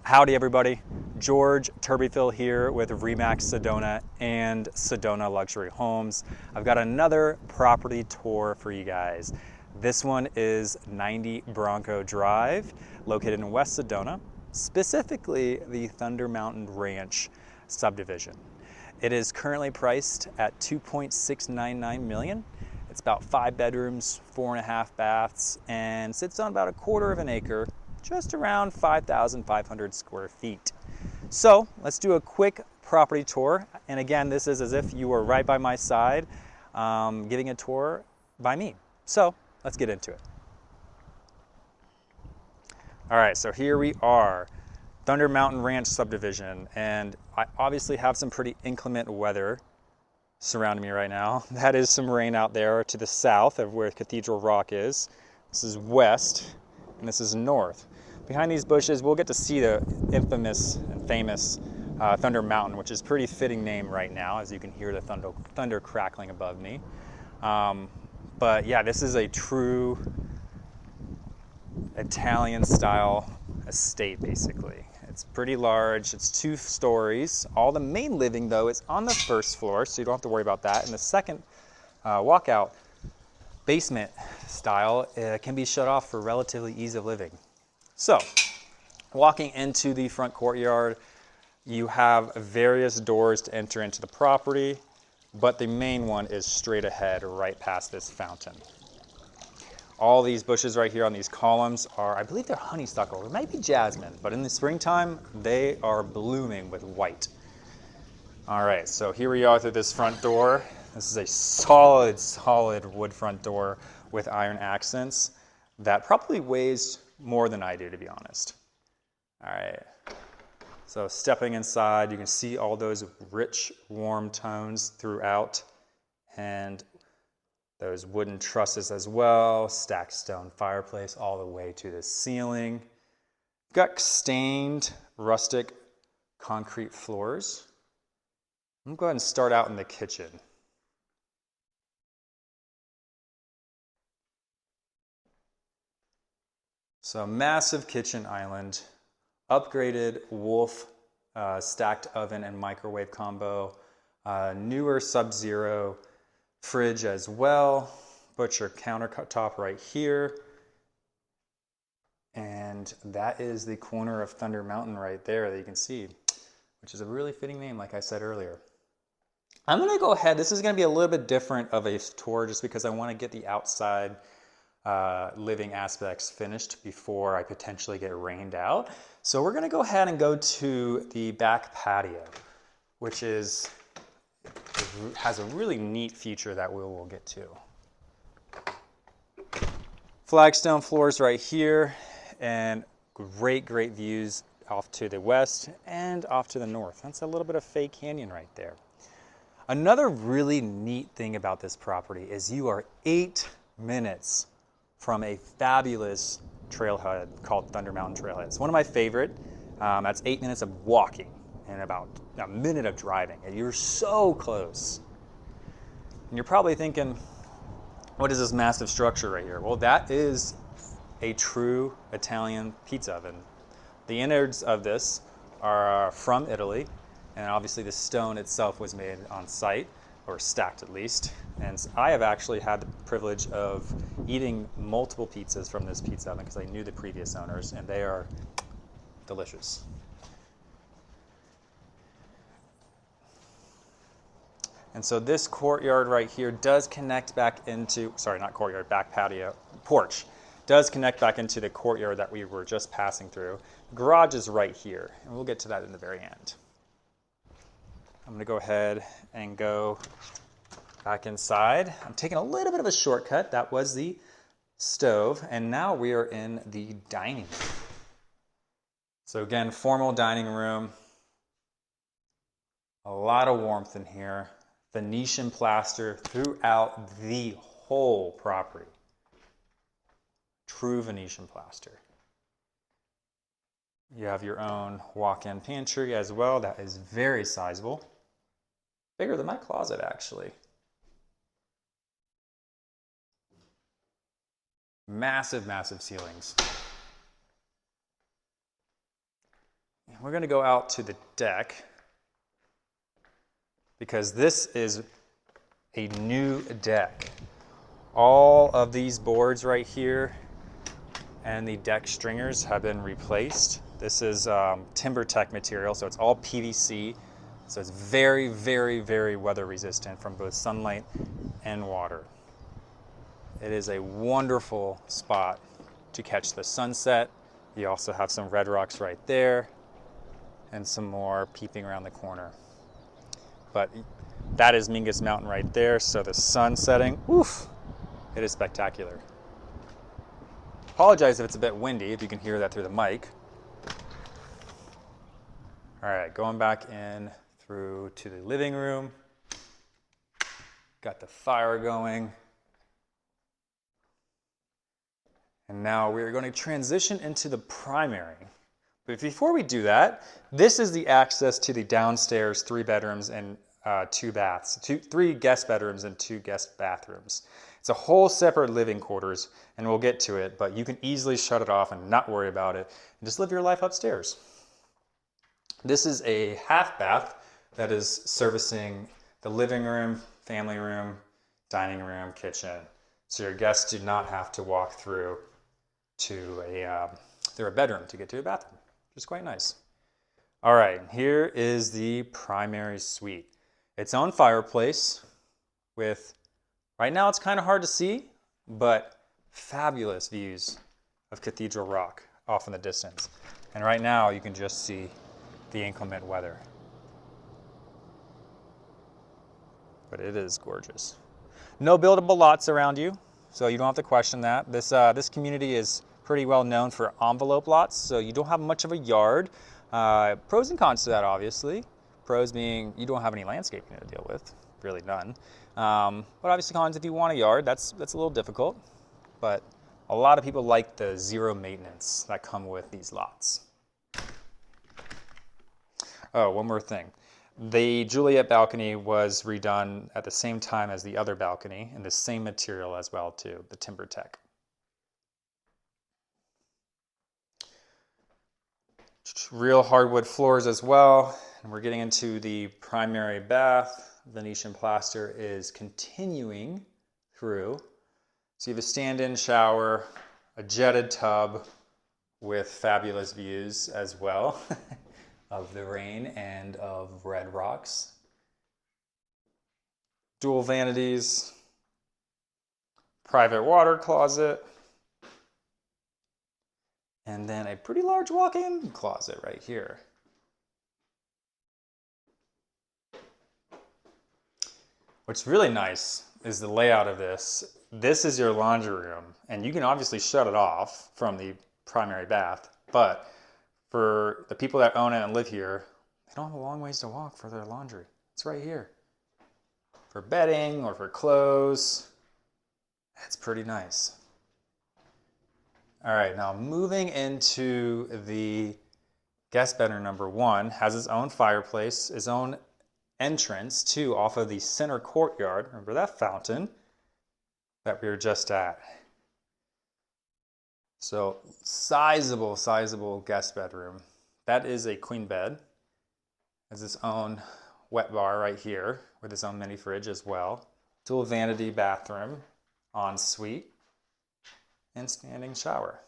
Howdy everybody, George Turbyfill here with Remax Sedona and Sedona Luxury Homes. I've got another property tour for you guys. This one is 90 Bronco Drive, located in West Sedona, specifically the Thunder Mountain Ranch subdivision. It is currently priced at $2.699 million. It's about 5 bedrooms, 4.5 baths, and sits on about 1/4 of an acre, just around 5,500 square feet. So let's do a quick property tour. And again, this is as if you were right by my side, giving a tour by me. So let's get into it. All right, so here we are, Thunder Mountain Ranch subdivision. And I obviously have some pretty inclement weather surrounding me right now. That is some rain out there to the south of where Cathedral Rock is. This is west, and this is north. Behind these bushes, we'll get to see the infamous and famous Thunder Mountain, which is a pretty fitting name right now, as you can hear the thunder crackling above me. But yeah, this is a true Italian-style estate, basically. It's pretty large. It's 2 stories. All the main living, though, is on the first floor, so you don't have to worry about that. And the second walkout basement style can be shut off for relatively ease of living. So, walking into the front courtyard, you have various doors to enter into the property, but the main one is straight ahead, right past this fountain. All these bushes right here on these columns are, I believe they're honeysuckle. It might be jasmine, but in the springtime, they are blooming with white. All right, so here we are through this front door. This is a solid wood front door with iron accents that probably weighs more than I do, to be honest. All right, so stepping inside, you can see all those rich, warm tones throughout, and those wooden trusses as well, stacked stone fireplace all the way to the ceiling. Got stained, rustic concrete floors. I'm gonna go ahead and start out in the kitchen. So massive kitchen island, upgraded Wolf stacked oven and microwave combo, newer Sub-Zero fridge as well, butcher countertop right here. And that is the corner of Thunder Mountain right there that you can see, which is a really fitting name, like I said earlier. I'm gonna go ahead, this is gonna be a little bit different of a tour just because I wanna get the outside living aspects finished before I potentially get rained out. So we're gonna go ahead and go to the back patio, which has a really neat feature that we will get to. Flagstone floors right here, and great views off to the west and off to the north. That's a little bit of Fay Canyon right there. Another really neat thing about this property is you are 8 minutes from a fabulous trailhead called Thunder Mountain Trailhead. It's one of my favorite. That's 8 minutes of walking and about a minute of driving. And you're so close. And you're probably thinking, what is this massive structure right here? Well, that is a true Italian pizza oven. The innards of this are from Italy, and obviously the stone itself was made on site, or stacked at least. And I have actually had the privilege of eating multiple pizzas from this pizza oven because I knew the previous owners, and they are delicious. And so this courtyard right here does connect back into, sorry, not courtyard, back patio, porch, does connect back into the courtyard that we were just passing through. Garage is right here, and we'll get to that in the very end. I'm gonna go ahead and go back inside. I'm taking a little bit of a shortcut. That was the stove, and now we are in the dining room. So again, formal dining room. A lot of warmth in here. Venetian plaster throughout the whole property. True Venetian plaster. You have your own walk-in pantry as well. That is very sizable. Bigger than my closet, actually. Massive ceilings. we're going to go out to the deck because this is a new deck. All of these boards right here and the deck stringers have been replaced. This is TimberTech material, so it's all PVC. So it's very, very, very weather resistant from both sunlight and water. It is a wonderful spot to catch the sunset. You also have some red rocks right there and some more peeping around the corner. But that is Mingus Mountain right there. So the sun setting, oof, it is spectacular. Apologize if it's a bit windy, if you can hear that through the mic. All right, going back in through to the living room. Got the fire going. And now we're going to transition into the primary. But before we do that, this is the access to the downstairs 3 bedrooms and 2 baths, 3 guest bedrooms and 2 guest bathrooms. It's a whole separate living quarters, and we'll get to it, but you can easily shut it off and not worry about it and just live your life upstairs. This is a half bath that is servicing the living room, family room, dining room, kitchen. So your guests do not have to walk through to a bedroom to get to a bathroom, which is quite nice. All right, here is the primary suite. Its own fireplace with, right now it's kind of hard to see, but fabulous views of Cathedral Rock off in the distance. And right now you can just see the inclement weather. But it is gorgeous. No buildable lots around you, so you don't have to question that. This community is pretty well known for envelope lots, so you don't have much of a yard. Pros and cons to that, obviously. Pros being you don't have any landscaping to deal with, really none. But obviously cons, if you want a yard, that's a little difficult. But a lot of people like the zero maintenance that come with these lots. Oh, one more thing. The Juliet balcony was redone at the same time as the other balcony in the same material as well too, the TimberTech. Real hardwood floors as well. And we're getting into the primary bath. Venetian plaster is continuing through. So you have a stand-in shower, a jetted tub with fabulous views as well of the rain and of red rocks. Dual vanities, private water closet, and then a pretty large walk-in closet right here. What's really nice is the layout of this. This is your laundry room, and you can obviously shut it off from the primary bath, but for the people that own it and live here, they don't have a long ways to walk for their laundry. It's right here. For bedding or for clothes, it's pretty nice. All right, now moving into the guest bedroom number 1, has its own fireplace, its own entrance too off of the center courtyard. Remember that fountain that we were just at? So sizable guest bedroom. That is a queen bed. Has its own wet bar right here with its own mini fridge as well. Dual vanity bathroom, ensuite, and standing shower.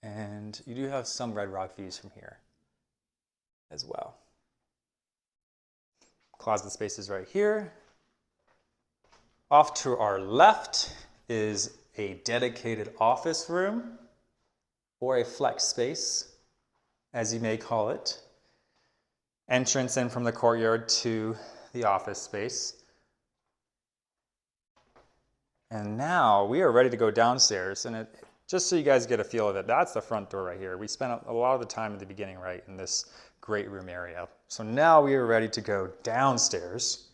And you do have some red rock views from here as well. Closet spaces right here. Off to our left is a dedicated office room, or a flex space, as you may call it. Entrance in from the courtyard to the office space. And now we are ready to go downstairs, and just so you guys get a feel of it, that's the front door right here. We spent a lot of the time at the beginning right in this great room area. So now we are ready to go downstairs.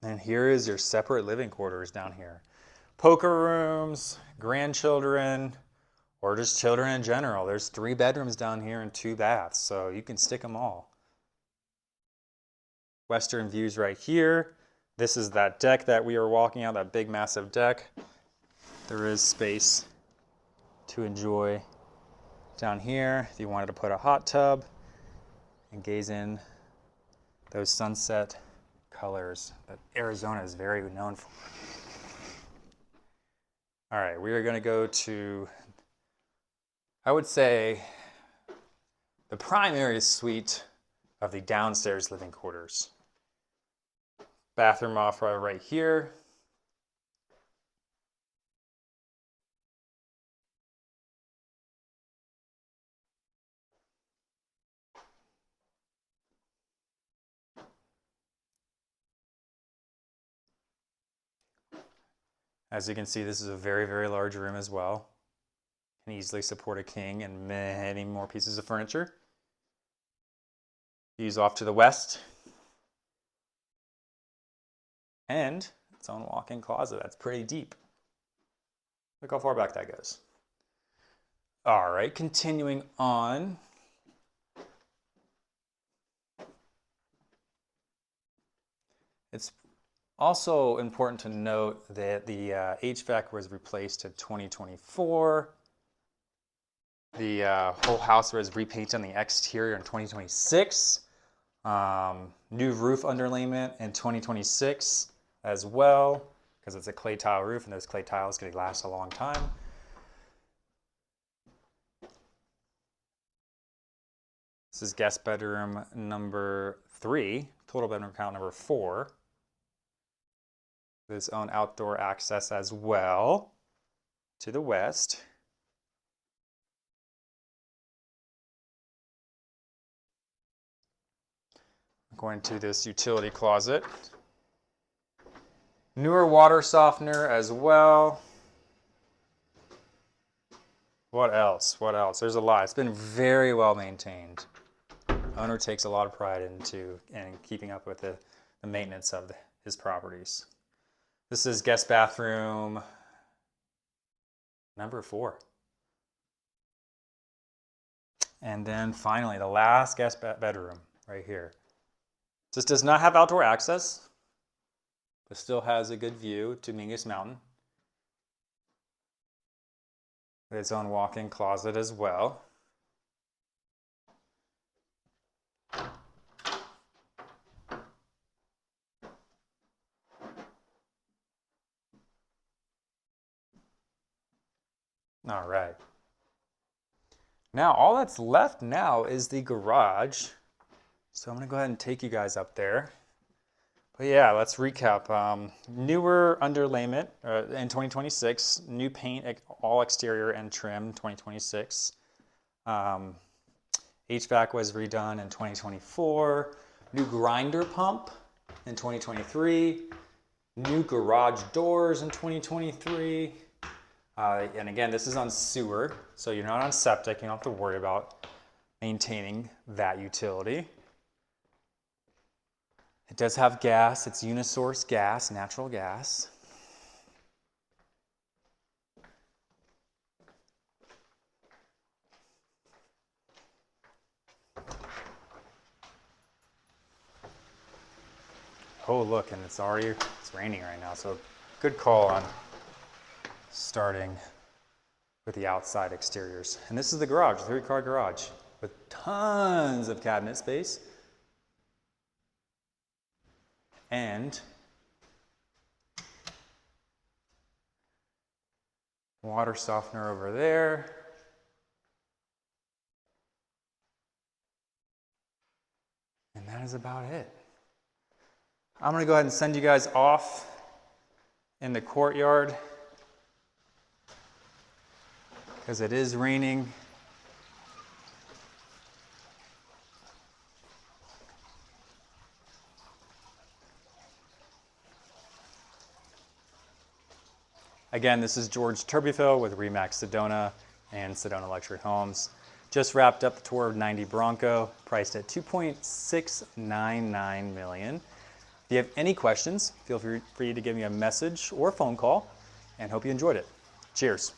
And here is your separate living quarters down here. Poker rooms, grandchildren, or just children in general. There's 3 bedrooms down here and 2 baths, so you can stick them all. western views right here. This is that deck that we were walking out, that big massive deck. There is space to enjoy down here if you wanted to put a hot tub and gaze in those sunset colors that Arizona is very known for. All right, we are going to go to, I would say, the primary suite of the downstairs living quarters. Bathroom off right here. As you can see, this is a very, very large room as well. Can easily support a king and many more pieces of furniture. Views off to the west. And its own walk-in closet. That's pretty deep. Look how far back that goes. All right, continuing on. It's also important to note that the HVAC was replaced in 2024. The whole house was repainted on the exterior in 2026. New roof underlayment in 2026 as well, because it's a clay tile roof and those clay tiles can last a long time. This is guest bedroom number 3, total bedroom count number 4. Its own outdoor access as well to the west. Going to this utility closet. Newer water softener as well. What else? What else? There's a lot. It's been very well maintained. Owner takes a lot of pride into keeping up with the maintenance of his properties. This is guest bathroom number 4. And then finally, the last guest bedroom right here. This does not have outdoor access, but still has a good view to Mingus Mountain. With its own walk-in closet as well. All right. Now, all that's left now is the garage. So I'm going to go ahead and take you guys up there. But yeah, let's recap. Newer underlayment in 2026. New paint, all exterior and trim, 2026. HVAC was redone in 2024. New grinder pump in 2023. New garage doors in 2023. And again, this is on sewer, so you're not on septic. You don't have to worry about maintaining that utility. It does have gas. It's unisource gas, natural gas. Oh, look, and it's raining right now, so good call on starting with the outside exteriors. And this is the garage, the 3-car garage with tons of cabinet space and water softener over there. And that is about it. I'm going to go ahead and send you guys off in the courtyard because it is raining. Again, this is George Turbyfill with Remax Sedona and Sedona Luxury Homes. Just wrapped up the tour of 90 Bronco, priced at $2.699 million. If you have any questions, feel free to give me a message or a phone call, and hope you enjoyed it. Cheers.